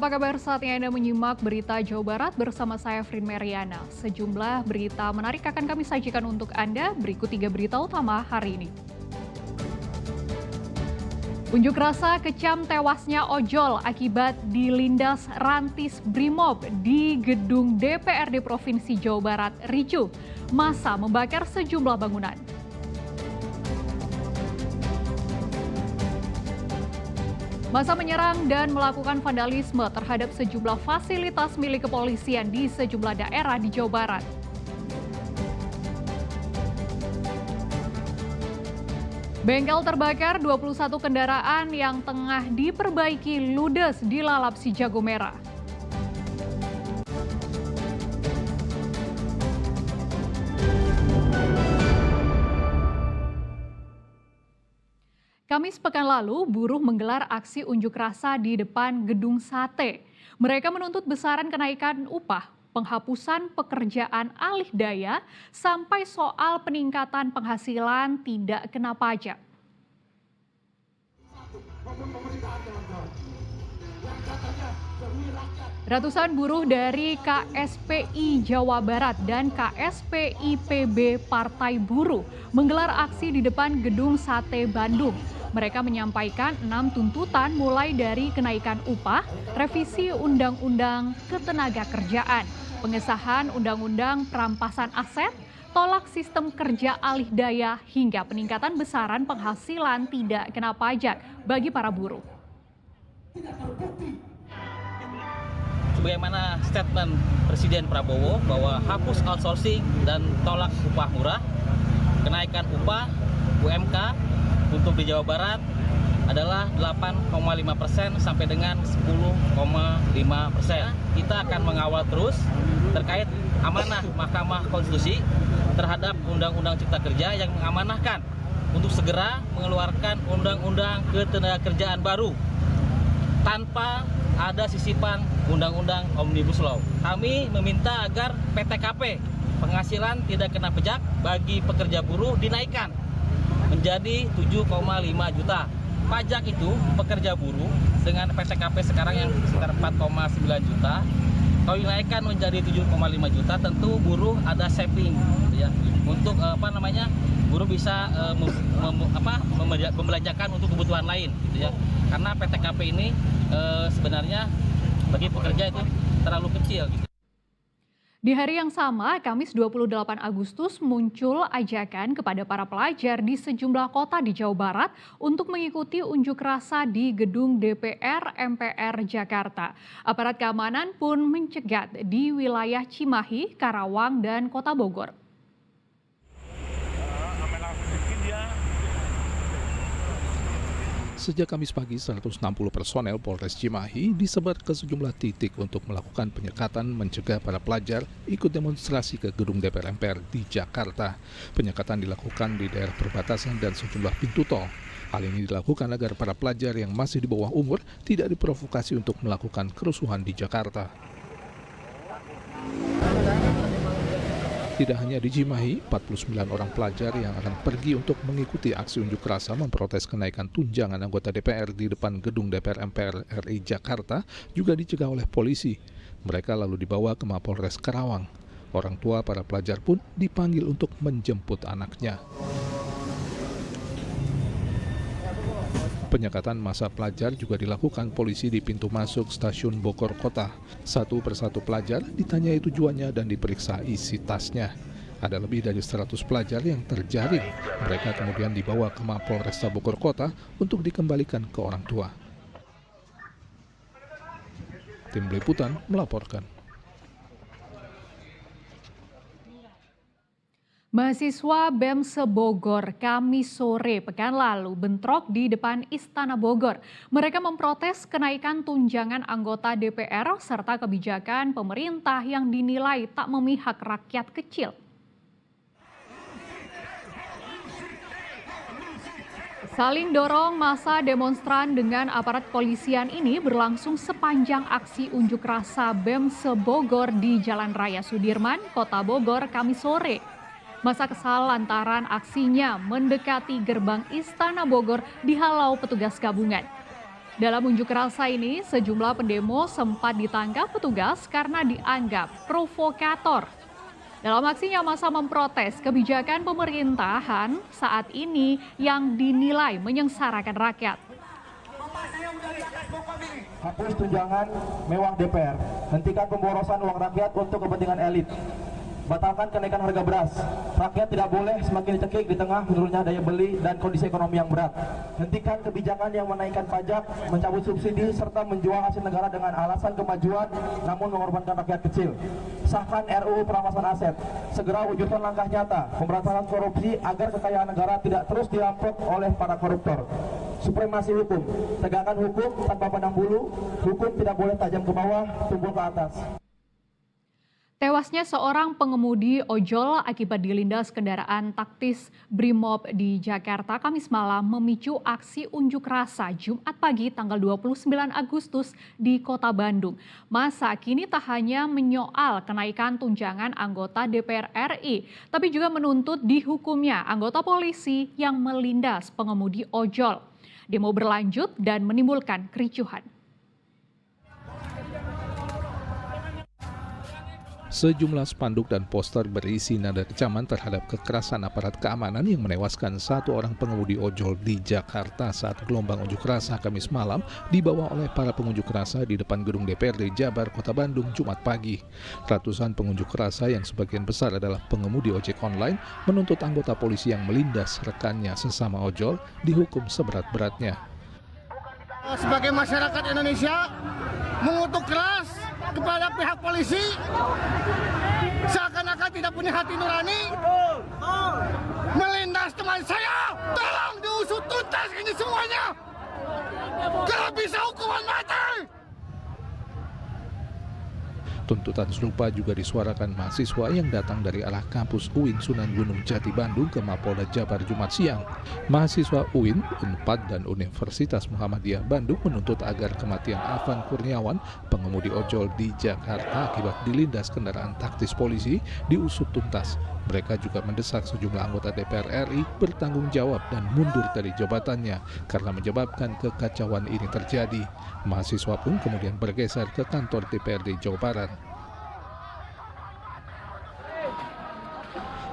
Halo, apa kabar? Saatnya Anda menyimak berita Jawa Barat bersama saya, Frin Meriana. Sejumlah berita menarik akan kami sajikan untuk Anda. Berikut 3 berita utama hari ini. Unjuk rasa kecam tewasnya ojol akibat dilindas rantis Brimob di gedung DPRD Provinsi Jawa Barat ricuh. Massa membakar sejumlah bangunan. Massa menyerang dan melakukan vandalisme terhadap sejumlah fasilitas milik kepolisian di sejumlah daerah di Jawa Barat. Bengkel terbakar, 21 kendaraan yang tengah diperbaiki ludes dilalap si jago merah. Kamis pekan lalu, buruh menggelar aksi unjuk rasa di depan gedung sate. Mereka menuntut besaran kenaikan upah, penghapusan pekerjaan alih daya, sampai soal peningkatan penghasilan tidak kena pajak. Ratusan buruh dari KSPI Jawa Barat dan KSPI PB Partai Buruh menggelar aksi di depan gedung Sate Bandung. Mereka menyampaikan 6 tuntutan mulai dari kenaikan upah, revisi Undang-Undang Ketenagakerjaan, pengesahan Undang-Undang Perampasan Aset, tolak sistem kerja alih daya, hingga peningkatan besaran penghasilan tidak kena pajak bagi para buruh. Sebagaimana statement Presiden Prabowo bahwa hapus outsourcing dan tolak upah murah, kenaikan upah UMK untuk di Jawa Barat adalah 8,5% sampai dengan 10,5%. Kita akan mengawal terus terkait amanah Mahkamah Konstitusi terhadap Undang-Undang Cipta Kerja yang mengamanahkan untuk segera mengeluarkan Undang-Undang Ketenagakerjaan baru tanpa ada sisipan Undang-Undang Omnibus Law. Kami meminta agar PTKP, penghasilan tidak kena pajak bagi pekerja buruh, dinaikkan menjadi 7,5 juta. Pajak itu pekerja buruh dengan PTKP sekarang yang sekitar 4,9 juta. Kalau dinaikkan menjadi 7,5 juta, tentu buruh ada saving, ya, untuk buruh bisa membelanjakan untuk kebutuhan lain, gitu ya. Karena PTKP ini sebenarnya bagi pekerja itu terlalu kecil, gitu. Di hari yang sama, Kamis 28 Agustus muncul ajakan kepada para pelajar di sejumlah kota di Jawa Barat untuk mengikuti unjuk rasa di gedung DPR MPR Jakarta. Aparat keamanan pun mencegat di wilayah Cimahi, Karawang, dan Kota Bogor. Sejak Kamis pagi, 160 personel Polres Cimahi disebar ke sejumlah titik untuk melakukan penyekatan mencegah para pelajar ikut demonstrasi ke gedung DPR MPR di Jakarta. Penyekatan dilakukan di daerah perbatasan dan sejumlah pintu tol. Hal ini dilakukan agar para pelajar yang masih di bawah umur tidak diprovokasi untuk melakukan kerusuhan di Jakarta. Tidak hanya di Cimahi, 49 orang pelajar yang akan pergi untuk mengikuti aksi unjuk rasa memprotes kenaikan tunjangan anggota DPR di depan gedung DPR MPR RI Jakarta juga dicegah oleh polisi. Mereka lalu dibawa ke Mapolres Karawang. Orang tua para pelajar pun dipanggil untuk menjemput anaknya. Penyekatan massa pelajar juga dilakukan polisi di pintu masuk stasiun Bogor Kota. Satu persatu pelajar ditanyai tujuannya dan diperiksa isi tasnya. Ada lebih dari 100 pelajar yang terjaring. Mereka kemudian dibawa ke Mapolresta Bogor Kota untuk dikembalikan ke orang tua. Tim Liputan melaporkan. Mahasiswa BEM Sebogor Kamis sore pekan lalu bentrok di depan Istana Bogor. Mereka memprotes kenaikan tunjangan anggota DPR serta kebijakan pemerintah yang dinilai tak memihak rakyat kecil. Saling dorong massa demonstran dengan aparat kepolisian ini berlangsung sepanjang aksi unjuk rasa BEM Sebogor di Jalan Raya Sudirman, Kota Bogor, Kamis sore. Massa kesal lantaran aksinya mendekati gerbang Istana Bogor dihalau petugas gabungan. Dalam unjuk rasa ini, sejumlah pendemo sempat ditangkap petugas karena dianggap provokator. Dalam aksinya, massa memprotes kebijakan pemerintahan saat ini yang dinilai menyengsarakan rakyat. Hapus tunjangan mewah DPR, hentikan pemborosan uang rakyat untuk kepentingan elit. Batalkan kenaikan harga beras. Rakyat tidak boleh semakin dicekik di tengah menurunnya daya beli dan kondisi ekonomi yang berat. Hentikan kebijakan yang menaikkan pajak, mencabut subsidi, serta menjual hasil negara dengan alasan kemajuan namun mengorbankan rakyat kecil. Sahkan RUU perampasan aset. Segera wujudkan langkah nyata pemberantasan korupsi agar kekayaan negara tidak terus dirampok oleh para koruptor. Supremasi hukum. Tegakkan hukum tanpa pandang bulu. Hukum tidak boleh tajam ke bawah, tumpul ke atas. Tewasnya seorang pengemudi ojol akibat dilindas kendaraan taktis Brimob di Jakarta Kamis malam memicu aksi unjuk rasa Jumat pagi tanggal 29 Agustus di Kota Bandung. Massa kini tak hanya menyoal kenaikan tunjangan anggota DPR RI, tapi juga menuntut dihukumnya anggota polisi yang melindas pengemudi ojol. Demo berlanjut dan menimbulkan kericuhan. Sejumlah spanduk dan poster berisi nada kecaman terhadap kekerasan aparat keamanan yang menewaskan satu orang pengemudi ojol di Jakarta saat gelombang unjuk rasa Kamis malam dibawa oleh para pengunjuk rasa di depan gedung DPRD Jabar, Kota Bandung, Jumat pagi. Ratusan pengunjuk rasa yang sebagian besar adalah pengemudi ojek online menuntut anggota polisi yang melindas rekannya sesama ojol dihukum seberat-beratnya. Sebagai masyarakat Indonesia mengutuk keras kepada pihak polisi seakan-akan tidak punya hati nurani melindas teman saya. Tolong diusut tuntas ini semuanya. Kalau bisa hukuman mati. Tuntutan serupa juga disuarakan mahasiswa yang datang dari arah kampus UIN Sunan Gunung Jati Bandung ke Mapolda Jabar Jumat siang. Mahasiswa UIN, UNPAD, dan Universitas Muhammadiyah Bandung menuntut agar kematian Afan Kurniawan, pengemudi ojol di Jakarta akibat dilindas kendaraan taktis polisi, diusut tuntas. Mereka juga mendesak sejumlah anggota DPR RI bertanggung jawab dan mundur dari jabatannya karena menyebabkan kekacauan ini terjadi. Mahasiswa pun kemudian bergeser ke kantor DPRD Jawa Barat.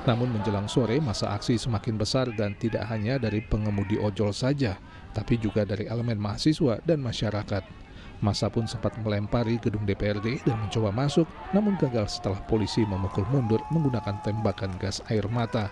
Namun menjelang sore, masa aksi semakin besar dan tidak hanya dari pengemudi ojol saja, tapi juga dari elemen mahasiswa dan masyarakat. Massa pun sempat melempari gedung DPRD dan mencoba masuk, namun gagal setelah polisi memukul mundur menggunakan tembakan gas air mata.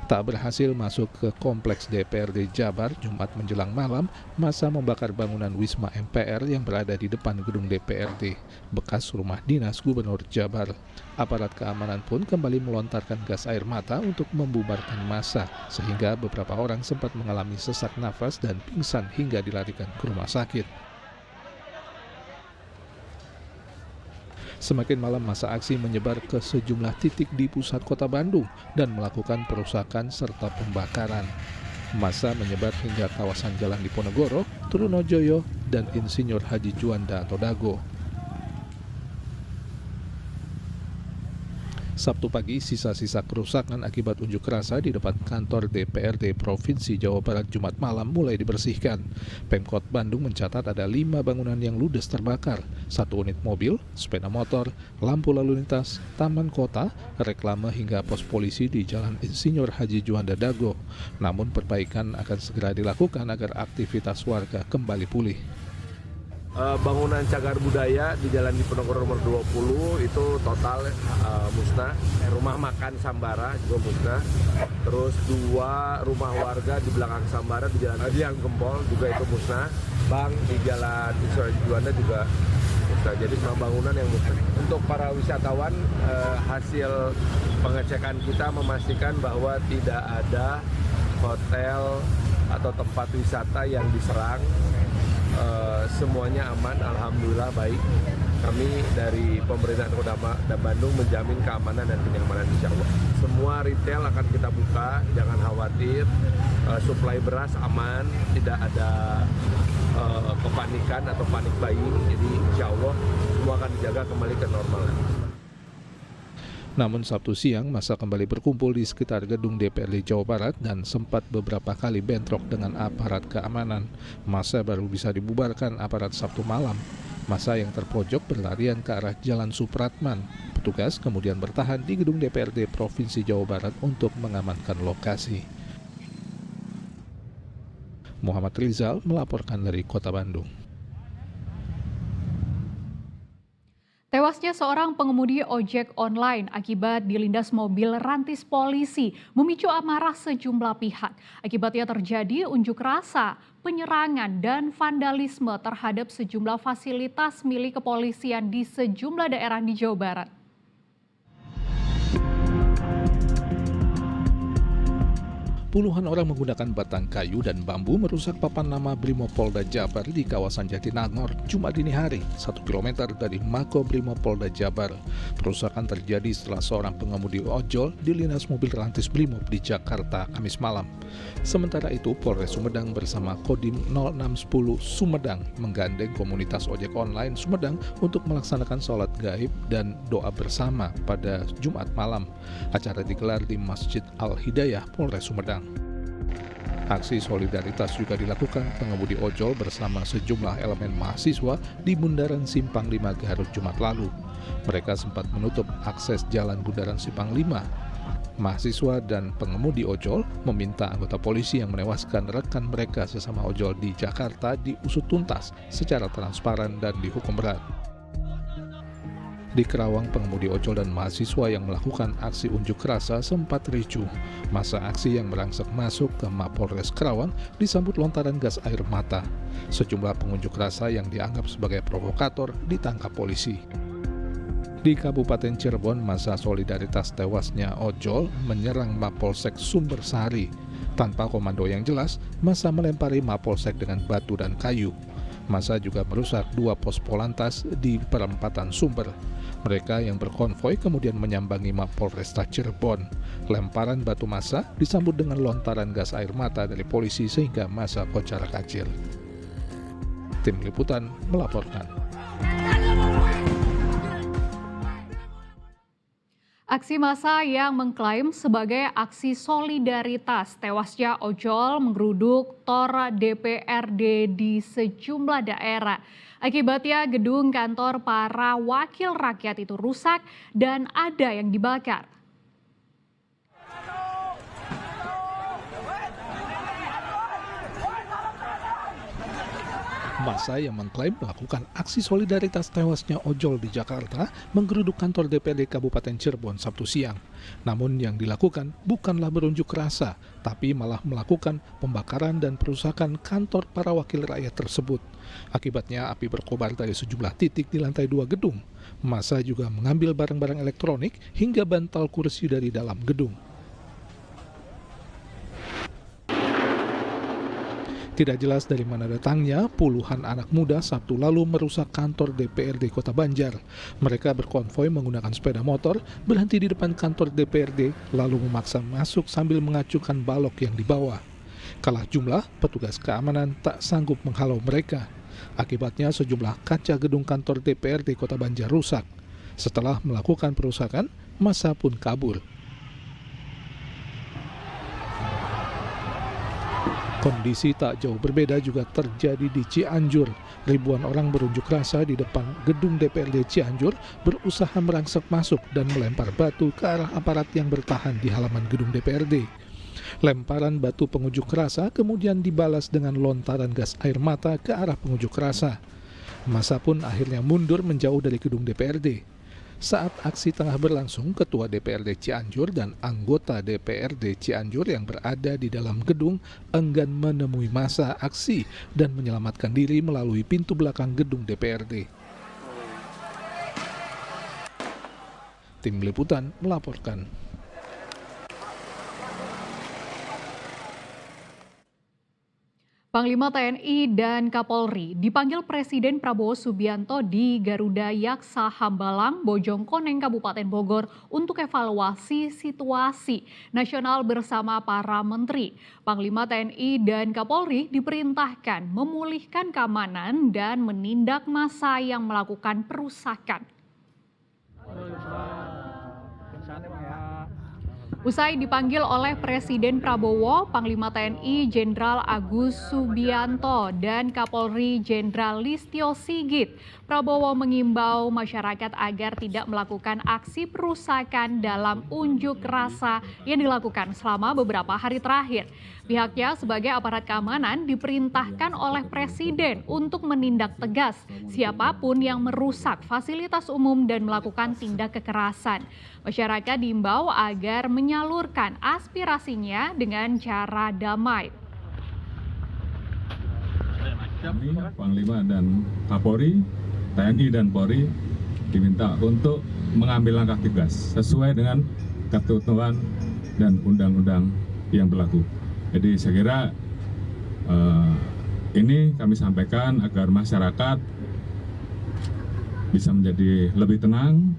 Tak berhasil masuk ke kompleks DPRD Jabar Jumat menjelang malam, massa membakar bangunan Wisma MPR yang berada di depan gedung DPRD, bekas rumah dinas Gubernur Jabar. Aparat keamanan pun kembali melontarkan gas air mata untuk membubarkan massa, sehingga beberapa orang sempat mengalami sesak nafas dan pingsan hingga dilarikan ke rumah sakit. Semakin malam massa aksi menyebar ke sejumlah titik di pusat kota Bandung dan melakukan perusakan serta pembakaran. Massa menyebar hingga kawasan Jalan Diponegoro, Trunojoyo, dan Insinyur Haji Juanda atau Dago. Sabtu pagi, sisa-sisa kerusakan akibat unjuk rasa di depan kantor DPRD Provinsi Jawa Barat Jumat malam mulai dibersihkan. Pemkot Bandung mencatat ada 5 bangunan yang ludes terbakar, 1 unit mobil, sepeda motor, lampu lalu lintas, taman kota, reklame hingga pos polisi di Jalan Insinyur Haji Juanda Dago. Namun perbaikan akan segera dilakukan agar aktivitas warga kembali pulih. Bangunan cagar budaya di Jalan Diponegoro nomor 20 itu total musnah. Rumah makan Sambara juga musnah. Terus 2 rumah warga di belakang Sambara di Jalan Adiang Gempol juga itu musnah. Bank di Jalan Insinyur Juanda juga musnah. Jadi 5 bangunan yang musnah. Untuk para wisatawan, hasil pengecekan kita memastikan bahwa tidak ada hotel atau tempat wisata yang diserang. Semuanya aman, alhamdulillah baik. Kami dari pemerintahan Kota Bandung menjamin keamanan dan kenyamanan insya Allah. Semua retail akan kita buka, jangan khawatir. Suplai beras aman, tidak ada kepanikan atau panik buying. Jadi insya Allah semua akan dijaga kembali ke normal. Namun Sabtu siang massa kembali berkumpul di sekitar gedung DPRD Jawa Barat dan sempat beberapa kali bentrok dengan aparat keamanan. Massa baru bisa dibubarkan aparat Sabtu malam. Massa yang terpojok berlarian ke arah Jalan Supratman. Petugas kemudian bertahan di gedung DPRD Provinsi Jawa Barat untuk mengamankan lokasi. Muhammad Rizal melaporkan dari Kota Bandung. Tewasnya seorang pengemudi ojek online akibat dilindas mobil rantis polisi memicu amarah sejumlah pihak. Akibatnya terjadi unjuk rasa, penyerangan, dan vandalisme terhadap sejumlah fasilitas milik kepolisian di sejumlah daerah di Jawa Barat. Puluhan orang menggunakan batang kayu dan bambu merusak papan nama Brimopolda Jabar di kawasan Jatinangor Jumat dini hari, 1 km dari Mako Brimopolda Jabar. Perusakan terjadi setelah seorang pengemudi ojol dilindas mobil rantis Brimob di Jakarta Kamis malam. Sementara itu, Polres Sumedang bersama Kodim 0610 Sumedang menggandeng komunitas ojek online Sumedang untuk melaksanakan sholat gaib dan doa bersama pada Jumat malam. Acara digelar di Masjid Al-Hidayah, Polres Sumedang. Aksi solidaritas juga dilakukan pengemudi ojol bersama sejumlah elemen mahasiswa di Bundaran Simpang 5 Garut Jumat lalu. Mereka sempat menutup akses jalan Bundaran Simpang 5. Mahasiswa dan pengemudi ojol meminta anggota polisi yang menewaskan rekan mereka sesama ojol di Jakarta diusut tuntas secara transparan dan dihukum berat. Di Kerawang, pengemudi ojol dan mahasiswa yang melakukan aksi unjuk rasa sempat ricuh. Masa aksi yang merangsek masuk ke Mapolres Kerawang disambut lontaran gas air mata. Sejumlah pengunjuk rasa yang dianggap sebagai provokator ditangkap polisi. Di Kabupaten Cirebon, masa solidaritas tewasnya ojol menyerang Mapolsek Sumbersari. Tanpa komando yang jelas, masa melempari Mapolsek dengan batu dan kayu. Masa juga merusak 2 pos Polantas di perempatan Sumber. Mereka yang berkonvoi kemudian menyambangi Mapolresta Cirebon. Lemparan batu massa disambut dengan lontaran gas air mata dari polisi sehingga massa kocar-kacir. Tim Liputan melaporkan. Aksi massa yang mengklaim sebagai aksi solidaritas tewasnya ojol menggeruduk tor DPRD di sejumlah daerah. Akibatnya gedung kantor para wakil rakyat itu rusak dan ada yang dibakar. Massa yang mengklaim melakukan aksi solidaritas tewasnya ojol di Jakarta menggeruduk kantor DPRD Kabupaten Cirebon Sabtu siang. Namun yang dilakukan bukanlah berunjuk rasa, tapi malah melakukan pembakaran dan perusakan kantor para wakil rakyat tersebut. Akibatnya api berkobar dari sejumlah titik di lantai 2 gedung. Massa juga mengambil barang-barang elektronik hingga bantal kursi dari dalam gedung. Tidak jelas dari mana datangnya, puluhan anak muda Sabtu lalu merusak kantor DPRD Kota Banjar. Mereka berkonvoi menggunakan sepeda motor, berhenti di depan kantor DPRD, lalu memaksa masuk sambil mengacungkan balok yang dibawa. Kalah jumlah, petugas keamanan tak sanggup menghalau mereka. Akibatnya sejumlah kaca gedung kantor DPRD Kota Banjar rusak. Setelah melakukan perusakan, massa pun kabur. Kondisi tak jauh berbeda juga terjadi di Cianjur. Ribuan orang berunjuk rasa di depan gedung DPRD Cianjur berusaha merangsek masuk dan melempar batu ke arah aparat yang bertahan di halaman gedung DPRD. Lemparan batu pengunjuk rasa kemudian dibalas dengan lontaran gas air mata ke arah pengunjuk rasa. Massa pun akhirnya mundur menjauh dari gedung DPRD. Saat aksi tengah berlangsung, Ketua DPRD Cianjur dan anggota DPRD Cianjur yang berada di dalam gedung enggan menemui massa aksi dan menyelamatkan diri melalui pintu belakang gedung DPRD. Tim Liputan melaporkan. Panglima TNI dan Kapolri dipanggil Presiden Prabowo Subianto di Garuda Yaksa Hambalang, Bojongkoneng, Kabupaten Bogor untuk evaluasi situasi nasional bersama para menteri. Panglima TNI dan Kapolri diperintahkan memulihkan keamanan dan menindak massa yang melakukan perusakan. Usai dipanggil oleh Presiden Prabowo, Panglima TNI Jenderal Agus Subianto dan Kapolri Jenderal Listio Sigit, Prabowo mengimbau masyarakat agar tidak melakukan aksi perusakan dalam unjuk rasa yang dilakukan selama beberapa hari terakhir. Pihaknya sebagai aparat keamanan diperintahkan oleh Presiden untuk menindak tegas siapapun yang merusak fasilitas umum dan melakukan tindak kekerasan. Masyarakat diimbau agar menyalurkan aspirasinya dengan cara damai. Kami, Panglima dan Kapolri, TNI dan Polri diminta untuk mengambil langkah tegas sesuai dengan ketentuan dan undang-undang yang berlaku. Jadi saya kira ini kami sampaikan agar masyarakat bisa menjadi lebih tenang,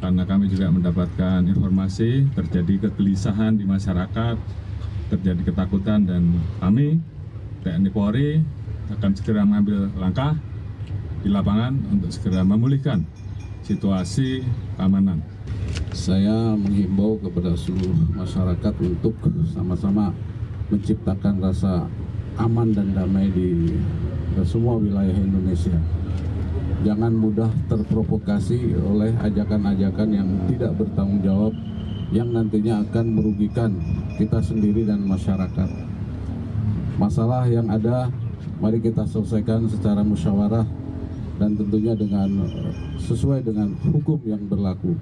karena kami juga mendapatkan informasi terjadi kegelisahan di masyarakat, terjadi ketakutan, dan kami TNI Polri akan segera mengambil langkah di lapangan untuk segera memulihkan situasi keamanan. Saya menghimbau kepada seluruh masyarakat untuk sama-sama menciptakan rasa aman dan damai di semua wilayah Indonesia. Jangan mudah terprovokasi oleh ajakan-ajakan yang tidak bertanggung jawab, yang nantinya akan merugikan kita sendiri dan masyarakat. Masalah yang ada, mari kita selesaikan secara musyawarah dan tentunya sesuai dengan hukum yang berlaku.